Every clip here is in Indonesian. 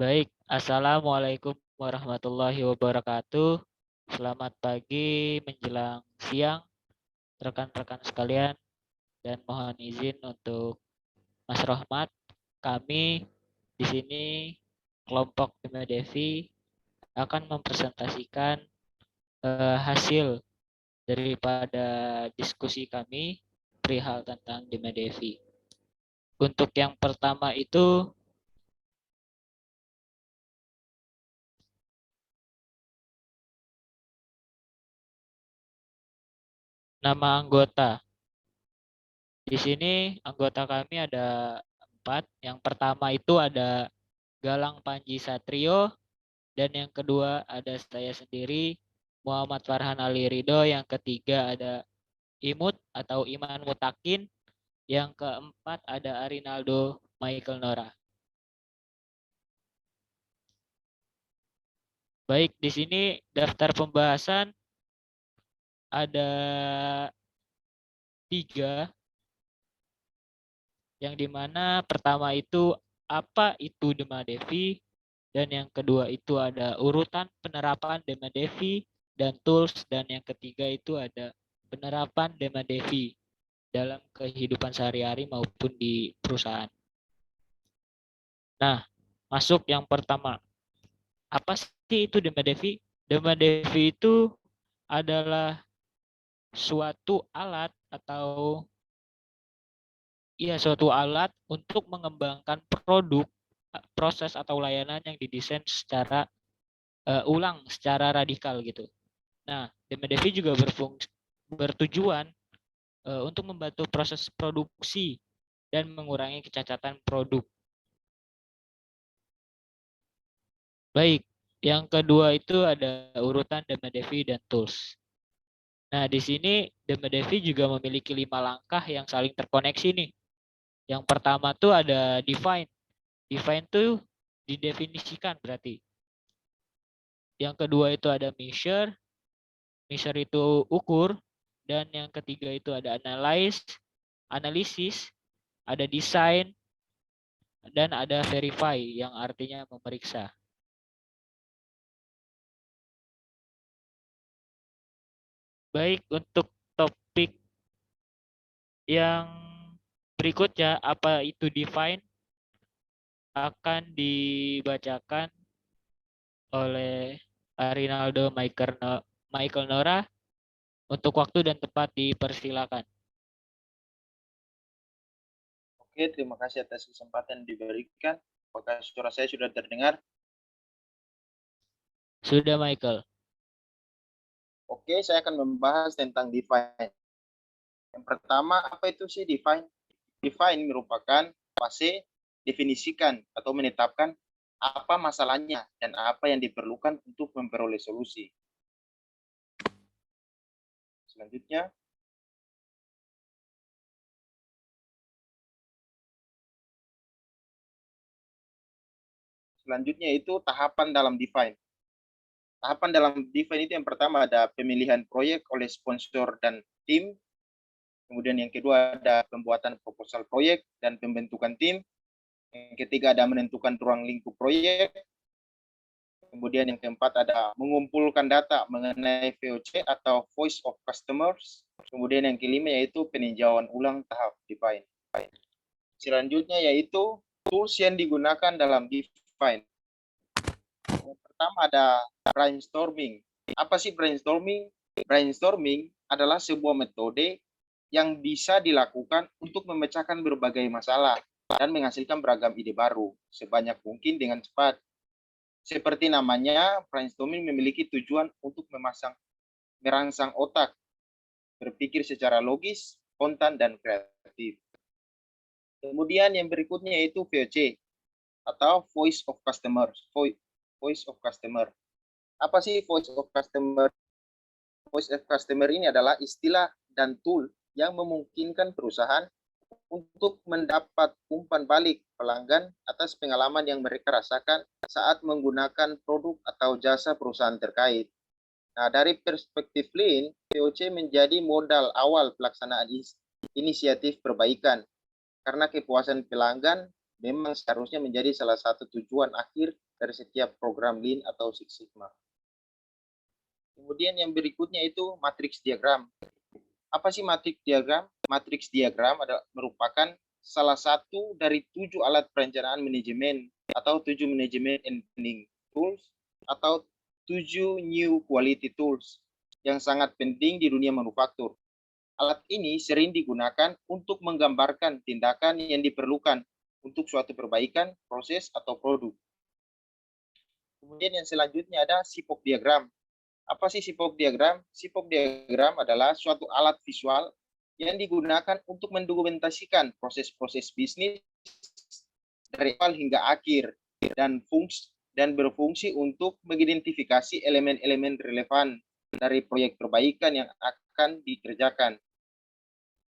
Baik, Assalamualaikum warahmatullahi wabarakatuh. Selamat pagi menjelang siang, rekan-rekan sekalian, dan mohon izin untuk Mas Rohmat. Kami di sini kelompok Bima Devi akan mempresentasikan hasil daripada diskusi kami perihal tentang Bima Devi. Untuk yang pertama itu nama anggota. Di sini anggota kami ada 4. Yang pertama itu ada Galang Panji Satrio, dan yang kedua ada saya sendiri, Muhammad Farhan Ali Ridho. Yang ketiga ada Imut atau Iman Mutakin. Yang keempat ada Arinaldo Michael Nora. Baik, di sini daftar pembahasan ada 3, yang dimana pertama itu apa itu Dema Devi, dan yang kedua itu ada urutan penerapan Dema Devi dan tools, dan yang ketiga itu ada penerapan Dema Devi dalam kehidupan sehari-hari maupun di perusahaan. Nah, masuk yang pertama. Apa sih itu Dema Devi? Dema Devi itu adalah suatu alat atau suatu alat untuk mengembangkan produk, proses atau layanan yang didesain secara ulang, secara radikal gitu. Nah, DMDV juga bertujuan untuk membantu proses produksi dan mengurangi kecacatan produk. Baik, yang kedua itu ada urutan DMDV dan tools. Nah, di sini DMDV juga memiliki 5 langkah yang saling terkoneksi nih. Yang pertama tuh ada define. Define tuh didefinisikan berarti. Yang kedua itu ada measure. Measure itu ukur. Dan yang ketiga itu ada analisis, ada design, dan ada verify yang artinya memeriksa. Baik, untuk topik yang berikutnya, apa itu define, akan dibacakan oleh Arinaldo Michael Nora. Untuk waktu dan tempat dipersilakan. Oke, terima kasih atas kesempatan yang diberikan. Apakah suara saya sudah terdengar? Sudah, Michael. Oke, saya akan membahas tentang define. Yang pertama, apa itu sih define? Define merupakan fase definisikan atau menetapkan apa masalahnya dan apa yang diperlukan untuk memperoleh solusi. Selanjutnya itu tahapan dalam define. Tahapan dalam define itu yang pertama ada pemilihan proyek oleh sponsor dan tim. Kemudian yang kedua ada pembuatan proposal proyek dan pembentukan tim. Yang ketiga ada menentukan ruang lingkup proyek. Kemudian yang keempat ada mengumpulkan data mengenai VOC atau Voice of Customers. Kemudian yang kelima yaitu peninjauan ulang tahap define. Selanjutnya yaitu tools yang digunakan dalam define. Yang pertama ada brainstorming. Apa sih brainstorming? Brainstorming adalah sebuah metode yang bisa dilakukan untuk memecahkan berbagai masalah dan menghasilkan beragam ide baru sebanyak mungkin dengan cepat. Seperti namanya, brainstorming memiliki tujuan untuk merangsang otak, berpikir secara logis, spontan, dan kreatif. Kemudian yang berikutnya yaitu VOC atau Voice of Customer. Voice of Customer. Apa sih Voice of Customer? Voice of Customer ini adalah istilah dan tool yang memungkinkan perusahaan untuk mendapat umpan balik pelanggan atas pengalaman yang mereka rasakan saat menggunakan produk atau jasa perusahaan terkait. Nah, dari perspektif Lean, VOC menjadi modal awal pelaksanaan inisiatif perbaikan, karena kepuasan pelanggan memang seharusnya menjadi salah satu tujuan akhir dari setiap program Lean atau Six Sigma. Kemudian yang berikutnya itu matriks diagram. Apa sih matriks diagram? Matriks diagram adalah merupakan salah satu dari 7 alat perencanaan manajemen atau 7 manajemen and planning tools atau 7 new quality tools yang sangat penting di dunia manufaktur. Alat ini sering digunakan untuk menggambarkan tindakan yang diperlukan untuk suatu perbaikan, proses, atau produk. Kemudian yang selanjutnya ada SIPOC diagram. Apa sih SIPOC diagram? SIPOC diagram adalah suatu alat visual yang digunakan untuk mendokumentasikan proses-proses bisnis dari awal hingga akhir dan berfungsi untuk mengidentifikasi elemen-elemen relevan dari proyek perbaikan yang akan dikerjakan.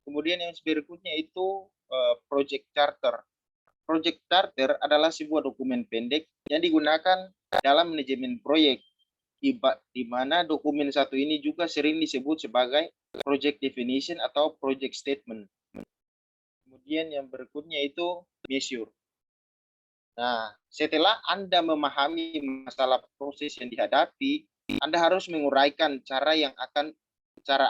Kemudian yang berikutnya itu Project Charter. Project Charter adalah sebuah dokumen pendek yang digunakan dalam manajemen proyek, di mana dokumen satu ini juga sering disebut sebagai Project Definition atau Project Statement. Kemudian yang berikutnya itu Measure. Nah, setelah Anda memahami masalah proses yang dihadapi, Anda harus menguraikan cara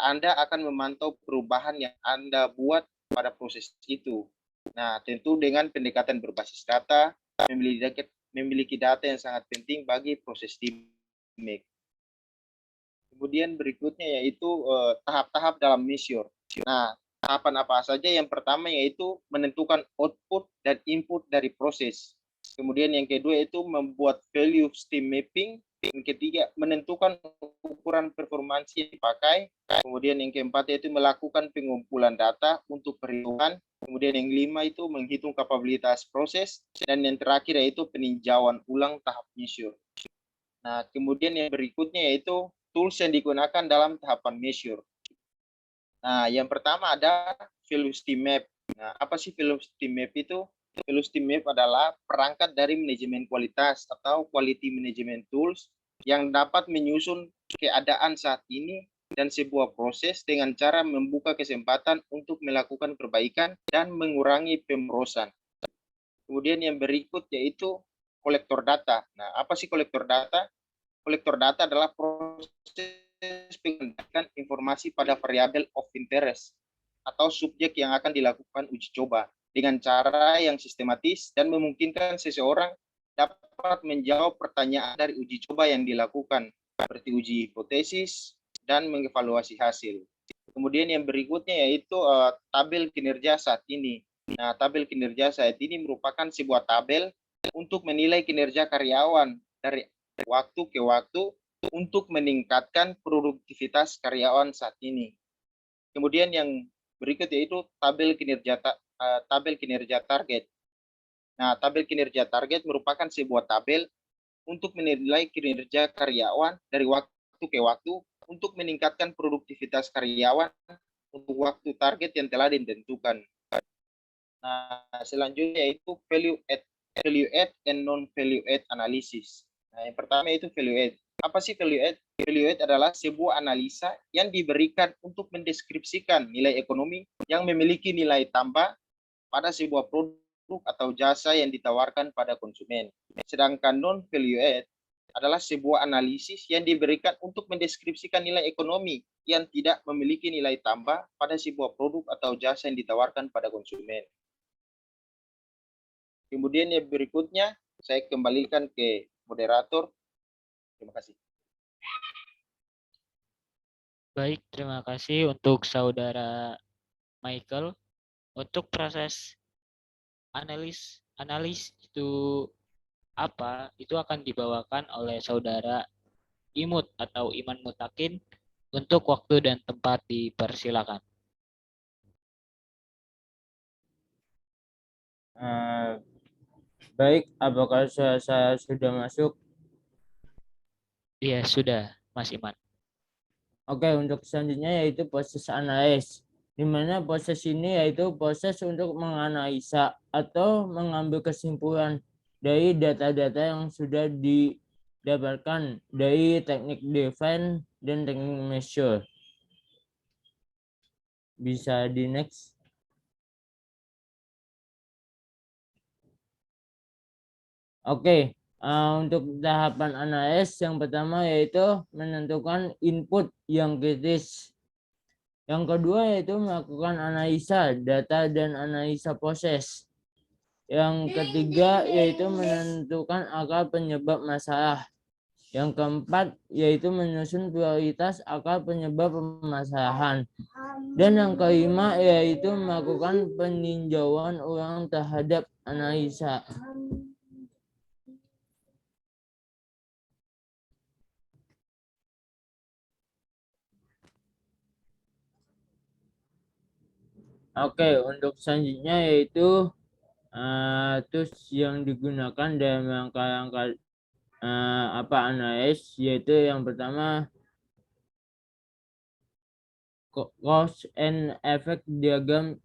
Anda akan memantau perubahan yang Anda buat pada proses itu. Nah, tentu dengan pendekatan berbasis data, memiliki data yang sangat penting bagi proses team make. Kemudian berikutnya yaitu tahap-tahap dalam measure. Nah, tahapan apa saja? Yang pertama yaitu menentukan output dan input dari proses. Kemudian yang kedua itu membuat value stream mapping. Yang ketiga menentukan ukuran performansi yang dipakai. Kemudian yang keempat yaitu melakukan pengumpulan data untuk perhitungan. Kemudian yang kelima itu menghitung kapabilitas proses. Dan yang terakhir yaitu peninjauan ulang tahap measure. Nah, kemudian yang berikutnya yaitu tools yang digunakan dalam tahapan measure. Nah, yang pertama ada Velocity Map. Nah, apa sih Velocity Map itu? Velocity Map adalah perangkat dari manajemen kualitas atau quality management tools yang dapat menyusun keadaan saat ini dan sebuah proses dengan cara membuka kesempatan untuk melakukan perbaikan dan mengurangi pemborosan. Kemudian yang berikut yaitu kolektor data. Nah, apa sih kolektor data? Kolektor data adalah proses pengumpulan informasi pada variabel of interest atau subjek yang akan dilakukan uji coba dengan cara yang sistematis dan memungkinkan seseorang dapat menjawab pertanyaan dari uji coba yang dilakukan, seperti uji hipotesis dan mengevaluasi hasil. Kemudian yang berikutnya yaitu tabel kinerja saat ini. Nah, tabel kinerja saat ini merupakan sebuah tabel untuk menilai kinerja karyawan dari waktu ke waktu untuk meningkatkan produktivitas karyawan saat ini. Kemudian yang berikut yaitu tabel kinerja target. Nah, tabel kinerja target merupakan sebuah tabel untuk menilai kinerja karyawan dari waktu ke waktu untuk meningkatkan produktivitas karyawan untuk waktu target yang telah ditentukan. Nah, selanjutnya yaitu value add and non value add analysis. Nah, yang pertama itu value add. Apa sih value add? Value add adalah sebuah analisa yang diberikan untuk mendeskripsikan nilai ekonomi yang memiliki nilai tambah pada sebuah produk atau jasa yang ditawarkan pada konsumen. Sedangkan non value add adalah sebuah analisis yang diberikan untuk mendeskripsikan nilai ekonomi yang tidak memiliki nilai tambah pada sebuah produk atau jasa yang ditawarkan pada konsumen. Kemudian yang berikutnya, saya kembalikan ke moderator. Terima kasih. Baik, terima kasih untuk saudara Michael. Untuk proses analis itu apa? Itu akan dibawakan oleh saudara Imut atau Iman Mutakin. Untuk waktu dan tempat dipersilakan. Baik, apakah saya sudah masuk? Iya, sudah, Mas Iman. Oke, untuk selanjutnya yaitu proses analis. Di mana proses ini yaitu proses untuk menganalisa atau mengambil kesimpulan dari data-data yang sudah didapatkan dari teknik define dan teknik measure. Bisa di next. Oke, Untuk tahapan analisis yang pertama yaitu menentukan input yang kritis. Yang kedua yaitu melakukan analisa data dan analisa proses. Yang ketiga yaitu menentukan akar penyebab masalah. Yang keempat yaitu menyusun prioritas akar penyebab permasalahan. Dan yang kelima yaitu melakukan peninjauan ulang terhadap analisa. Oke, untuk selanjutnya yaitu tools yang digunakan dalam rangka analis, yaitu yang pertama cause and effect diagram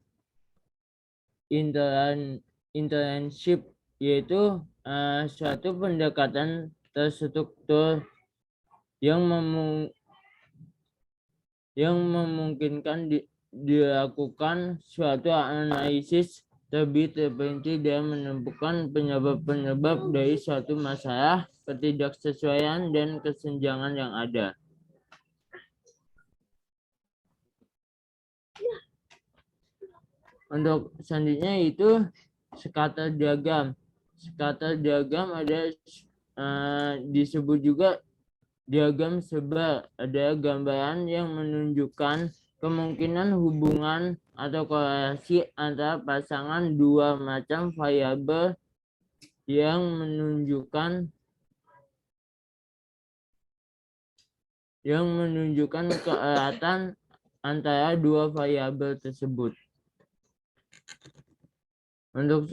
internship, yaitu suatu pendekatan terstruktur yang memungkinkan dilakukan suatu analisis lebih terperinci dan menemukan penyebab-penyebab dari suatu masalah, ketidaksesuaian, dan kesenjangan yang ada. Untuk selanjutnya itu scatter diagram. Scatter diagram ada disebut juga diagram sebar. Ada gambaran yang menunjukkan kemungkinan hubungan atau korelasi antara pasangan dua macam variabel yang menunjukkan keeratan antara dua variabel tersebut. Untuk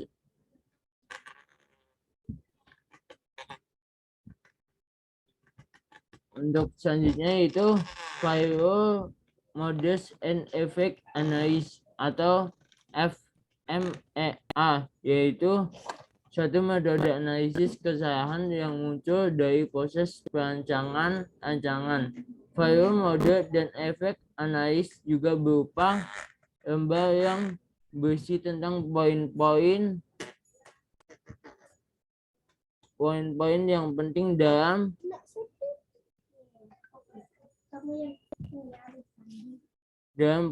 selanjutnya itu Firewall Models and Effect Analysis atau FMEA, yaitu suatu metode analisis kesalahan yang muncul dari proses perancangan rancangan. Firewall model dan efek analis juga berupa lembar yang berisi tentang poin-poin yang penting dalam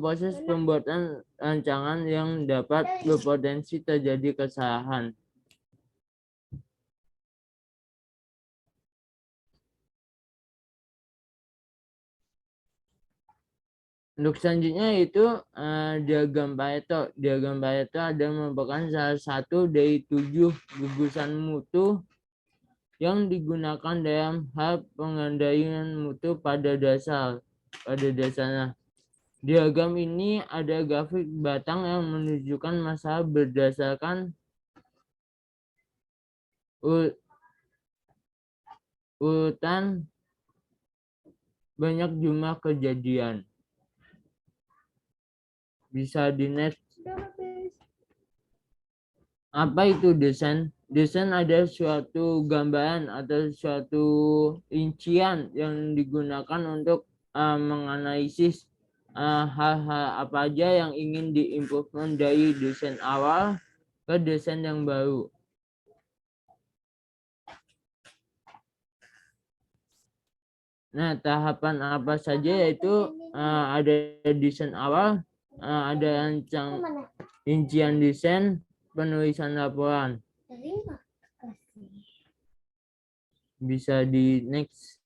proses pembuatan rancangan yang dapat berpotensi terjadi kesalahan. Untuk selanjutnya itu diagram Pareto. Diagram Pareto adalah merupakan salah satu dari 7 gugusan mutu yang digunakan dalam hal pengendalian mutu pada dasarnya. Diagram ini ada grafik batang yang menunjukkan masalah berdasarkan urutan banyak jumlah kejadian. Bisa di next. Apa itu desain? Desain ada suatu gambaran atau suatu rincian yang digunakan untuk menganalisis hal-hal apa aja yang ingin diimprovement dari desain awal ke desain yang baru. Nah, tahapan apa saja yaitu ada desain awal, ada rincian desain, penulisan laporan. Bisa di next.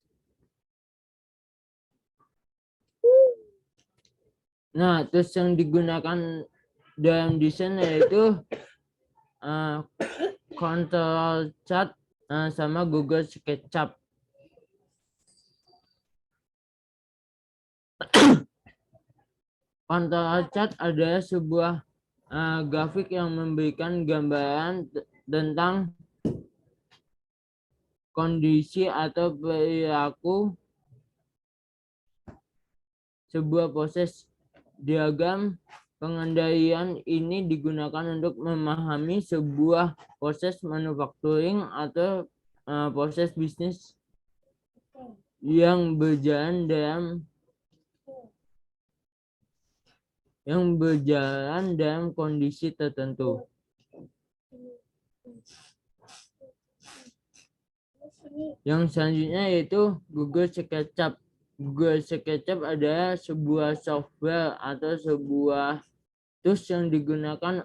Nah, terus yang digunakan dalam desain yaitu Control Chart sama Google SketchUp. Control Chart adalah sebuah grafik yang memberikan gambaran tentang kondisi atau perilaku sebuah proses. Diagram pengendalian ini digunakan untuk memahami sebuah proses manufacturing atau proses bisnis yang berjalan dalam kondisi tertentu. Yang selanjutnya yaitu Google SketchUp. Google SketchUp adalah sebuah software atau sebuah tools yang digunakan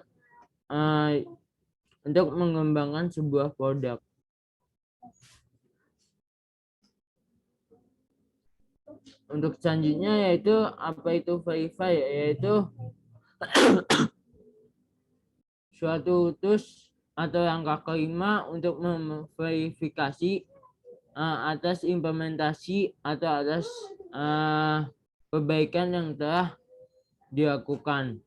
untuk mengembangkan sebuah produk. Untuk selanjutnya yaitu apa itu verify, yaitu suatu tools atau langkah kelima untuk memverifikasi atas implementasi atau atas perbaikan yang telah dilakukan.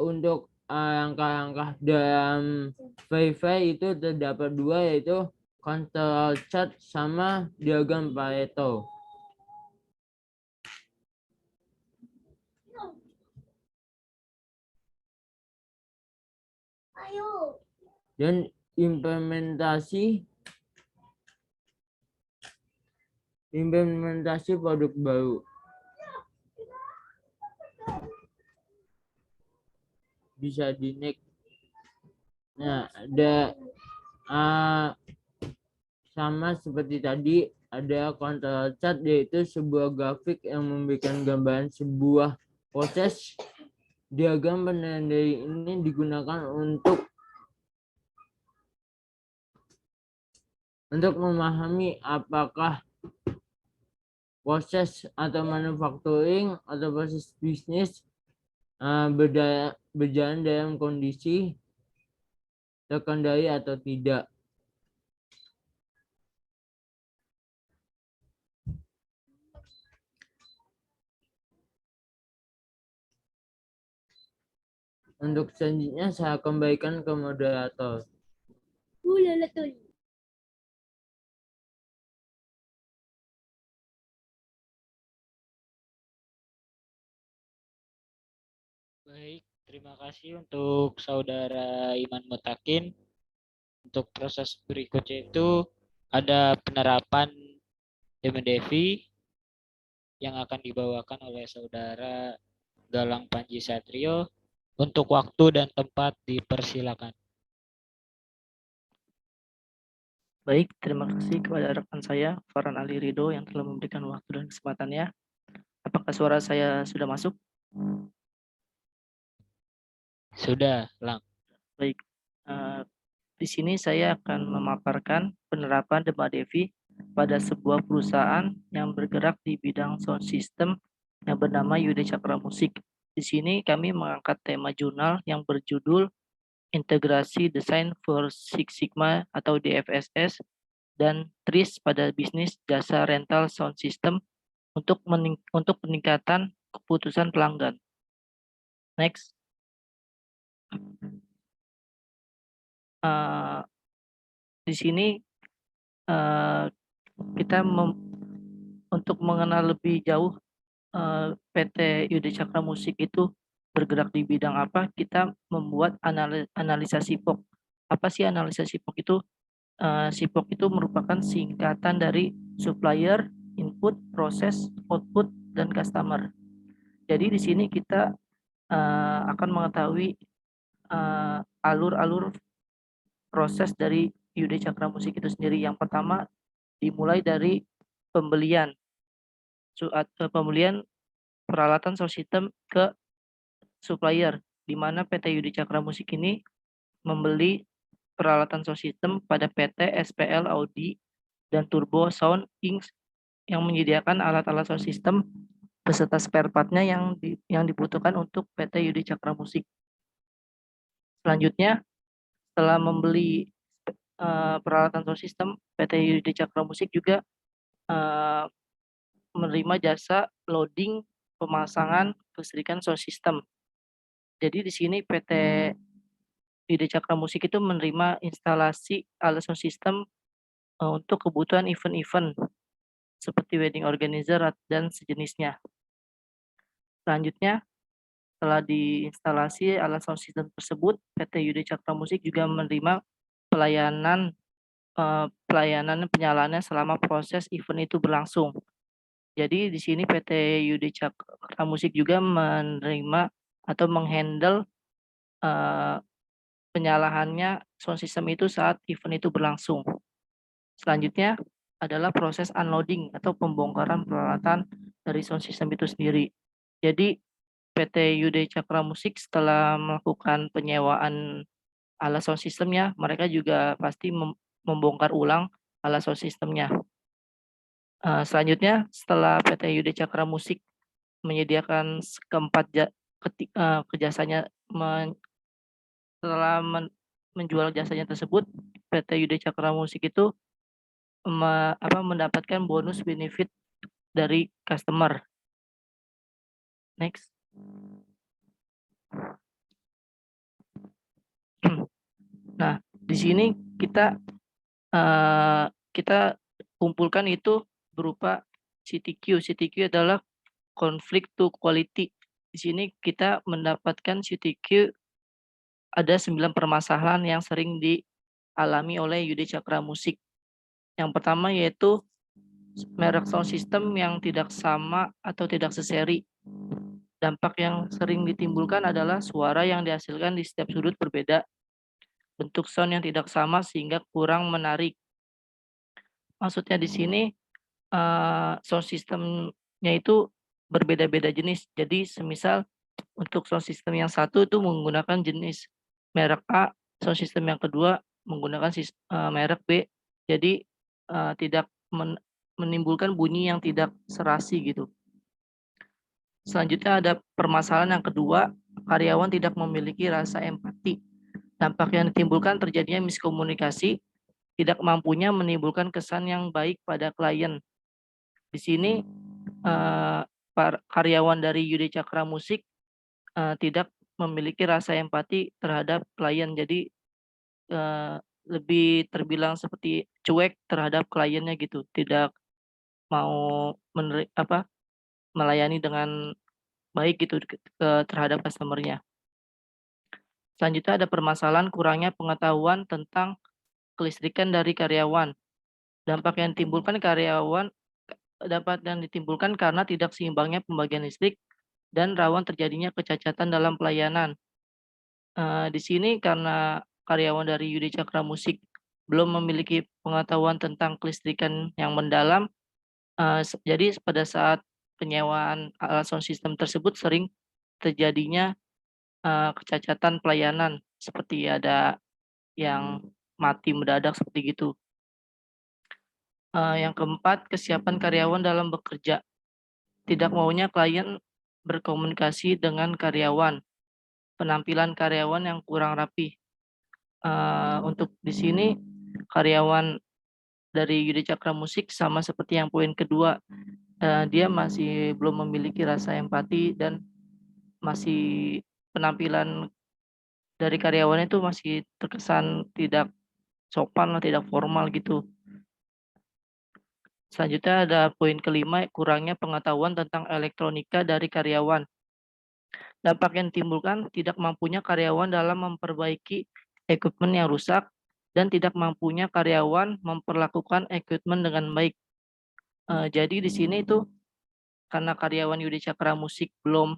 Untuk langkah-langkah dalam verify itu terdapat dua, yaitu control chart sama diagram Pareto. Dan implementasi produk baru. Bisa di next. Nah, ada sama seperti tadi, ada control chart, yaitu sebuah grafik yang memberikan gambaran sebuah proses. Diagram penandai ini digunakan untuk memahami apakah proses atau manufacturing atau proses bisnis berjalan dalam kondisi terkendali atau tidak. Untuk selanjutnya saya kembalikan ke moderator. Baik, terima kasih untuk Saudara Iman Mutakin. Untuk proses berikutnya itu ada penerapan Demendevi yang akan dibawakan oleh Saudara Galang Panji Satrio. Untuk waktu dan tempat dipersilakan. Baik, terima kasih kepada rekan saya, Farhan Ali Ridho, yang telah memberikan waktu dan kesempatannya. Apakah suara saya sudah masuk? Sudah, Lang. Baik, di sini saya akan memaparkan penerapan Demendevi pada sebuah perusahaan yang bergerak di bidang sound system yang bernama Yude Cakra Musik. Di sini kami mengangkat tema jurnal yang berjudul Integrasi Desain for Six Sigma atau DFSS dan TRIS pada bisnis jasa rental sound system untuk peningkatan keputusan pelanggan. Next. Di sini kita untuk mengenal lebih jauh PT Yude Cakra Musik itu bergerak di bidang apa, kita membuat analisa SIPOK. Apa sih analisa SIPOK itu? SIPOK itu merupakan singkatan dari supplier, input, proses, output, dan customer. Jadi di sini kita akan mengetahui alur-alur proses dari Yude Cakra Musik itu sendiri. Yang pertama dimulai dari pembelian peralatan sound system ke supplier, di mana PT Yude Cakra Musik ini membeli peralatan sound system pada PT SPL Audi dan Turbo Sound Inc. yang menyediakan alat-alat sound system beserta spare part-nya yang dibutuhkan untuk PT Yude Cakra Musik. Selanjutnya, setelah membeli peralatan sound system, PT Yude Cakra Musik juga menerima jasa loading, pemasangan, kelistrikan sound system. Jadi di sini PT Yude Cakra Musik itu menerima instalasi alat sound system untuk kebutuhan event-event seperti wedding organizer dan sejenisnya. Selanjutnya, setelah diinstalasi alat sound system tersebut, PT Yude Cakra Musik juga menerima pelayanan penyalaannya selama proses event itu berlangsung. Jadi di sini PT Yude Cakra Musik juga menerima atau menghandle penyalahannya sound system itu saat event itu berlangsung. Selanjutnya adalah proses unloading atau pembongkaran peralatan dari sound system itu sendiri. Jadi PT Yude Cakra Musik setelah melakukan penyewaan alat sound systemnya, mereka juga pasti membongkar ulang alat sound systemnya. Selanjutnya setelah PT Yude Cakra Musik menyediakan keempat jasanya, setelah menjual jasanya tersebut, PT Yude Cakra Musik itu mendapatkan bonus benefit dari customer. Next. Nah, di sini kita kumpulkan itu berupa CTQ. CTQ adalah conflict to quality. Di sini kita mendapatkan CTQ ada 9 permasalahan yang sering dialami oleh Yude Cakra Musik. Yang pertama yaitu merek sound system yang tidak sama atau tidak seseri. Dampak yang sering ditimbulkan adalah suara yang dihasilkan di setiap sudut berbeda, bentuk sound yang tidak sama sehingga kurang menarik. Maksudnya di sini sound systemnya itu berbeda-beda jenis. Jadi semisal untuk sound system yang satu itu menggunakan jenis merek A, sound system yang kedua menggunakan merek B. Jadi tidak menimbulkan bunyi yang tidak serasi gitu. Selanjutnya ada permasalahan yang kedua, karyawan tidak memiliki rasa empati. Dampak yang ditimbulkan terjadinya miskomunikasi, tidak mampunya menimbulkan kesan yang baik pada klien. Di sini karyawan dari Yude Cakra Musik tidak memiliki rasa empati terhadap klien, jadi lebih terbilang seperti cuek terhadap kliennya gitu, tidak mau melayani dengan baik gitu terhadap customer-nya. Selanjutnya ada permasalahan kurangnya pengetahuan tentang kelistrikan dari karyawan. Dampak yang ditimbulkan karena tidak seimbangnya pembagian listrik dan rawan terjadinya kecacatan dalam pelayanan. Di sini karena karyawan dari Yude Cakra Musik belum memiliki pengetahuan tentang kelistrikan yang mendalam, jadi pada saat penyewaan alat sound system tersebut sering terjadinya kecacatan pelayanan, seperti ada yang mati mendadak seperti gitu. Yang keempat, kesiapan karyawan dalam bekerja. Tidak maunya klien berkomunikasi dengan karyawan. Penampilan karyawan yang kurang rapi. Untuk di sini karyawan dari Yude Cakra Musik sama seperti yang poin kedua, dia masih belum memiliki rasa empati dan masih penampilan dari karyawan itu masih terkesan tidak sopan, tidak formal gitu. Selanjutnya ada poin kelima, kurangnya pengetahuan tentang elektronika dari karyawan. Dampak yang ditimbulkan tidak mampunya karyawan dalam memperbaiki equipment yang rusak dan tidak mampunya karyawan memperlakukan equipment dengan baik. Jadi di sini itu karena karyawan Yude Cakra Musik belum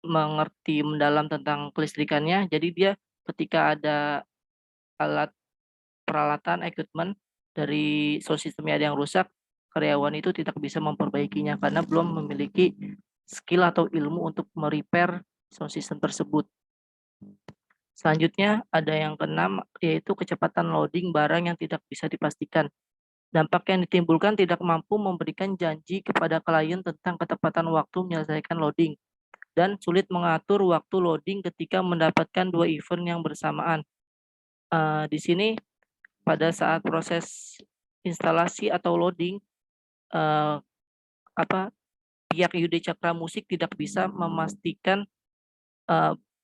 mengerti mendalam tentang kelistrikannya, jadi dia ketika ada alat peralatan equipment dari sound systemnya ada yang rusak, karyawan itu tidak bisa memperbaikinya karena belum memiliki skill atau ilmu untuk merepair sound system tersebut. Selanjutnya ada yang keenam, yaitu kecepatan loading barang yang tidak bisa dipastikan. Dampak yang ditimbulkan tidak mampu memberikan janji kepada klien tentang ketepatan waktu menyelesaikan loading dan sulit mengatur waktu loading ketika mendapatkan 2 event yang bersamaan. Di sini pada saat proses instalasi atau loading, pihak Yude Cakra Musik tidak bisa memastikan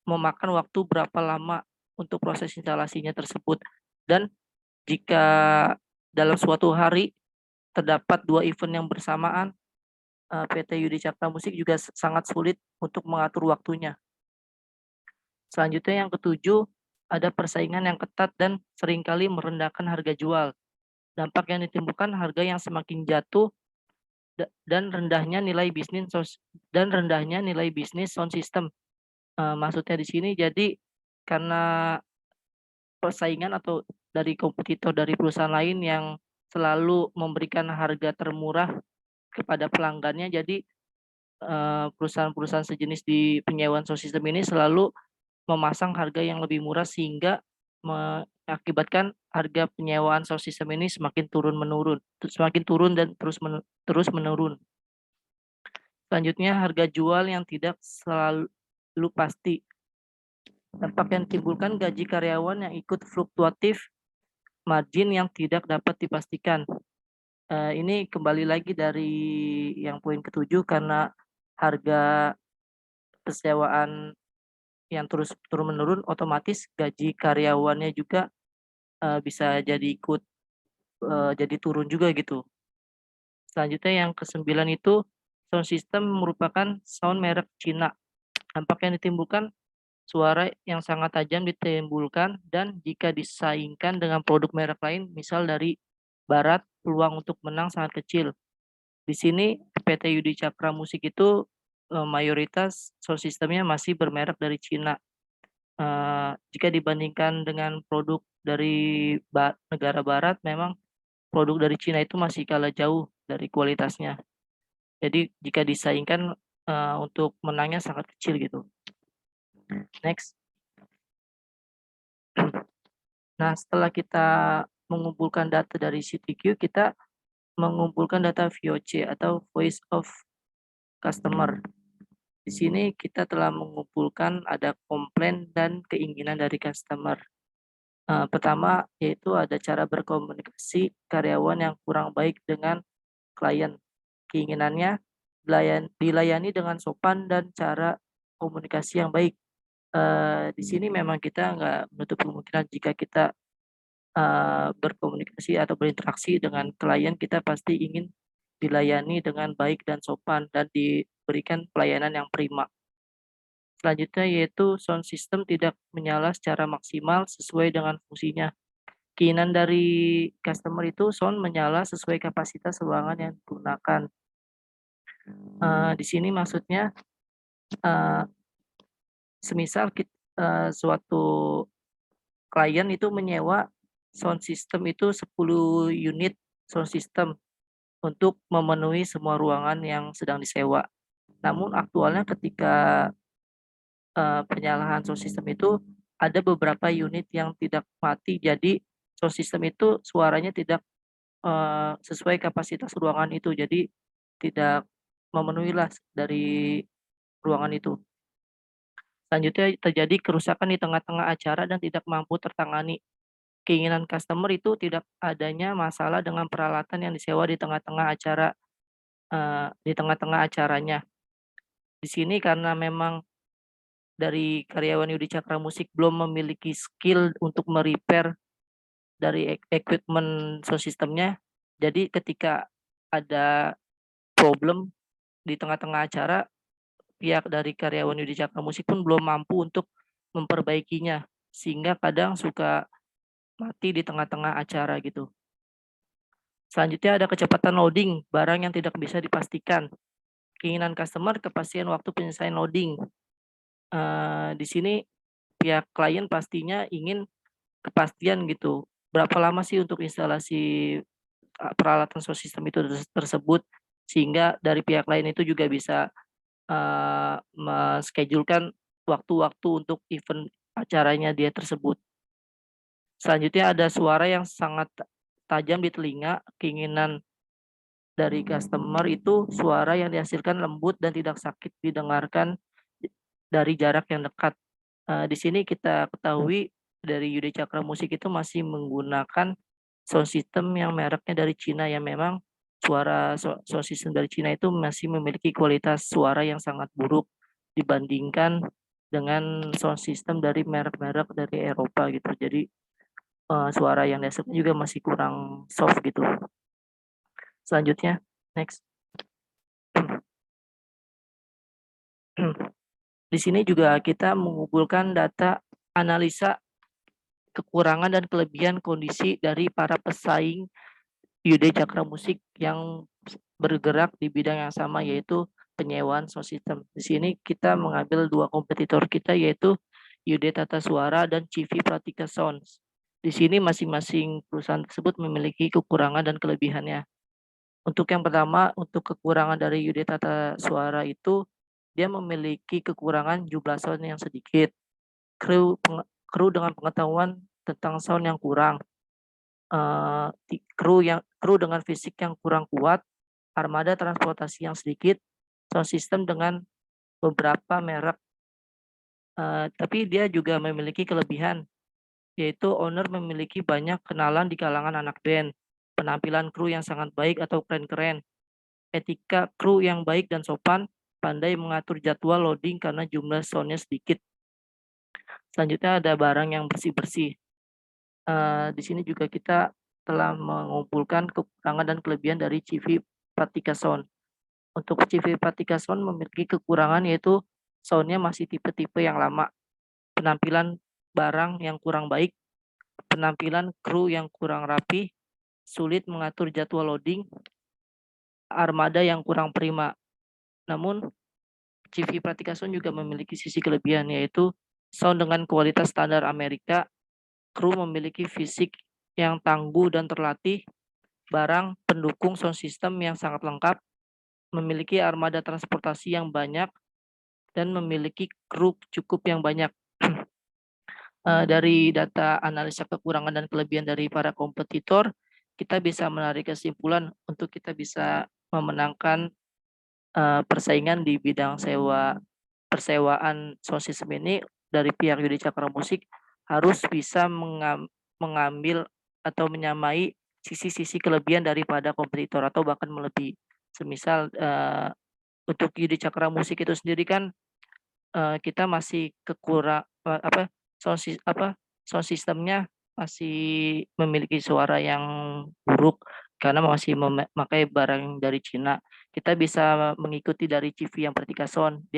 memakan waktu berapa lama untuk proses instalasinya tersebut. Dan jika dalam suatu hari terdapat 2 event yang bersamaan, PT Yude Cakra Musik juga sangat sulit untuk mengatur waktunya. Selanjutnya yang ketujuh, ada persaingan yang ketat dan seringkali merendahkan harga jual. Dampak yang ditimbulkan harga yang semakin jatuh dan rendahnya nilai bisnis sound system. Maksudnya di sini jadi karena persaingan atau dari kompetitor dari perusahaan lain yang selalu memberikan harga termurah kepada pelanggannya. Jadi perusahaan-perusahaan sejenis di penyewaan sound system ini selalu memasang harga yang lebih murah sehingga mengakibatkan harga penyewaan sound system ini semakin turun dan terus menurun. Selanjutnya, harga jual yang tidak selalu pasti. Dampak yang ditimbulkan gaji karyawan yang ikut fluktuatif, margin yang tidak dapat dipastikan. Ini kembali lagi dari yang poin ke-7 karena harga persewaan yang terus menurun, otomatis gaji karyawannya juga bisa jadi ikut jadi turun juga gitu. Selanjutnya yang ke-9 itu sound system merupakan sound merek Cina. Dampak yang ditimbulkan suara yang sangat tajam ditimbulkan dan jika disaingkan dengan produk merek lain, misal dari barat, peluang untuk menang sangat kecil. Di sini PT Yudi Cakra Musik itu mayoritas sound systemnya masih bermerek dari Cina. Jika dibandingkan dengan produk dari negara barat, memang produk dari Cina itu masih kalah jauh dari kualitasnya. Jadi jika disaingkan untuk menangnya sangat kecil gitu. Next. Nah, setelah kita mengumpulkan data dari CTQ, kita mengumpulkan data VOC atau Voice of Customer. Di sini kita telah mengumpulkan ada komplain dan keinginan dari customer. Pertama yaitu ada cara berkomunikasi karyawan yang kurang baik dengan klien. Keinginannya dilayani dengan sopan dan cara komunikasi yang baik. Di sini memang kita nggak menutup kemungkinan jika kita berkomunikasi atau berinteraksi dengan klien, kita pasti ingin dilayani dengan baik dan sopan dan diberikan pelayanan yang prima. Selanjutnya yaitu sound system tidak menyala secara maksimal sesuai dengan fungsinya. Keinginan dari customer itu sound menyala sesuai kapasitas ruangan yang digunakan. Di sini maksudnya semisal suatu klien itu menyewa sound system itu 10 unit sound system untuk memenuhi semua ruangan yang sedang disewa. Namun aktualnya ketika penyalahan sound system itu ada beberapa unit yang tidak mati, jadi sound system itu suaranya tidak sesuai kapasitas ruangan itu, jadi tidak memenuhilah dari ruangan itu. Selanjutnya terjadi kerusakan di tengah-tengah acara dan tidak mampu tertangani. Keinginan customer itu tidak adanya masalah dengan peralatan yang disewa di tengah-tengah acaranya. Di sini karena memang dari karyawan Yudi Cakra Musik belum memiliki skill untuk merepair dari equipment sound systemnya, jadi ketika ada problem di tengah-tengah acara, pihak dari karyawan Yudi Cakra Musik pun belum mampu untuk memperbaikinya, sehingga kadang suka mati di tengah-tengah acara gitu. Selanjutnya ada kecepatan loading, barang yang tidak bisa dipastikan. Keinginan customer kepastian waktu penyelesaian loading. Di sini pihak klien pastinya ingin kepastian gitu. Berapa lama sih untuk instalasi peralatan sound system itu tersebut, sehingga dari pihak lain itu juga bisa menschedulekan waktu-waktu untuk event acaranya dia tersebut. Selanjutnya ada suara yang sangat tajam di telinga. Keinginan dari customer itu suara yang dihasilkan lembut dan tidak sakit didengarkan dari jarak yang dekat. Di sini kita ketahui dari Yudi Cakra Musik itu masih menggunakan sound system yang mereknya dari Cina, yang memang suara sound system dari Cina itu masih memiliki kualitas suara yang sangat buruk dibandingkan dengan sound system dari merek-merek dari Eropa gitu. Jadi suara yang dihasilkan juga masih kurang soft gitu. Selanjutnya, next. Di sini juga kita mengumpulkan data analisa kekurangan dan kelebihan kondisi dari para pesaing Yudi Cakra Musik yang bergerak di bidang yang sama, yaitu penyewaan sound system. Di sini kita mengambil dua kompetitor kita, yaitu Yudi Tata Suara dan Civi Pratika Sounds. Di sini masing-masing perusahaan tersebut memiliki kekurangan dan kelebihannya. Untuk yang pertama, untuk kekurangan dari UD Tata Suara itu, dia memiliki kekurangan jumlah sound yang sedikit, kru dengan pengetahuan tentang sound yang kurang, kru dengan fisik yang kurang kuat, armada transportasi yang sedikit, sound system dengan beberapa merek. Tapi dia juga memiliki kelebihan, yaitu owner memiliki banyak kenalan di kalangan anak band, penampilan kru yang sangat baik atau keren-keren, etika kru yang baik dan sopan, pandai mengatur jadwal loading karena jumlah soundnya sedikit. Selanjutnya ada barang yang bersih-bersih. Di sini juga kita telah mengumpulkan kekurangan dan kelebihan dari CV Pratika Sound. Untuk CV Pratika Sound memiliki kekurangan yaitu soundnya masih tipe-tipe yang lama, penampilan barang yang kurang baik, penampilan kru yang kurang rapi, sulit mengatur jadwal loading, armada yang kurang prima. Namun CV Pratika Sound juga memiliki sisi kelebihan, yaitu sound dengan kualitas standar Amerika, kru memiliki fisik yang tangguh dan terlatih, barang pendukung sound system yang sangat lengkap, memiliki armada transportasi yang banyak, dan memiliki kru cukup yang banyak. Dari data analisa kekurangan dan kelebihan dari para kompetitor, kita bisa menarik kesimpulan untuk kita bisa memenangkan persaingan di bidang persewaan sound system ini. Dari pihak UD Cakra Musik harus bisa mengambil atau menyamai sisi-sisi kelebihan daripada kompetitor atau bahkan melebihi. Semisal untuk UD Cakra Musik itu sendiri kan kita masih sound systemnya masih memiliki suara yang buruk karena masih memakai barang dari Cina. Kita bisa mengikuti dari CV yang Pratika Sound,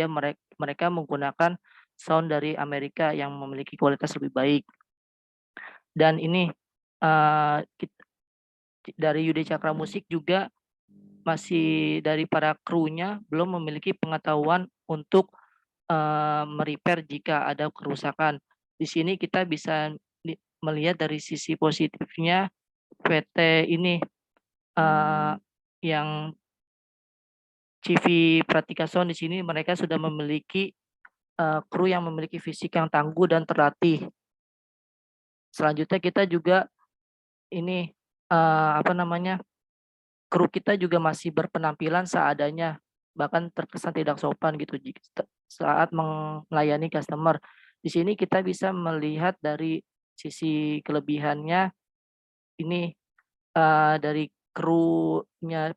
mereka menggunakan sound dari Amerika yang memiliki kualitas lebih baik. Dan ini dari UD Cakra Musik juga masih dari para krunya belum memiliki pengetahuan untuk merepair jika ada kerusakan. Di sini kita bisa melihat dari sisi positifnya PT ini yang CV Pratika Sound di sini mereka sudah memiliki kru yang memiliki fisik yang tangguh dan terlatih. Selanjutnya kita juga ini kru kita juga masih berpenampilan seadanya, bahkan terkesan tidak sopan gitu saat melayani customer. Di sini kita bisa melihat dari sisi kelebihannya ini dari krunya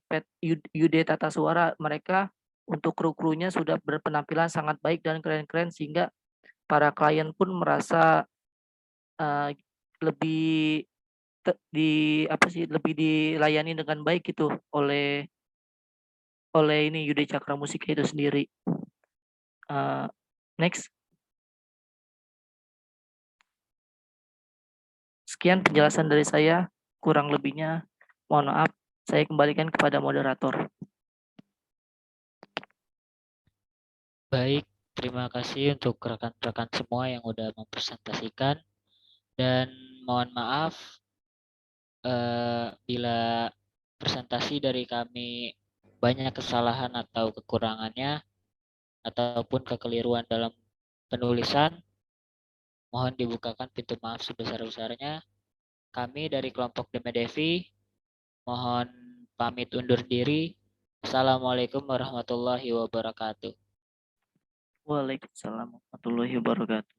UD Tata Suara, mereka untuk kru-krunya sudah berpenampilan sangat baik dan keren-keren sehingga para klien pun merasa lebih lebih dilayani dengan baik gitu oleh ini UD Cakra Musik itu sendiri. Next. Sekian penjelasan dari saya, kurang lebihnya mohon maaf, saya kembalikan kepada moderator. Baik, terima kasih untuk rekan-rekan semua yang udah mempresentasikan, dan mohon maaf bila presentasi dari kami banyak kesalahan atau kekurangannya ataupun kekeliruan dalam penulisan. Mohon dibukakan pintu maaf sebesar-besarnya. Kami dari kelompok Demedevi mohon pamit undur diri. Assalamualaikum warahmatullahi wabarakatuh. Waalaikumsalam warahmatullahi wabarakatuh.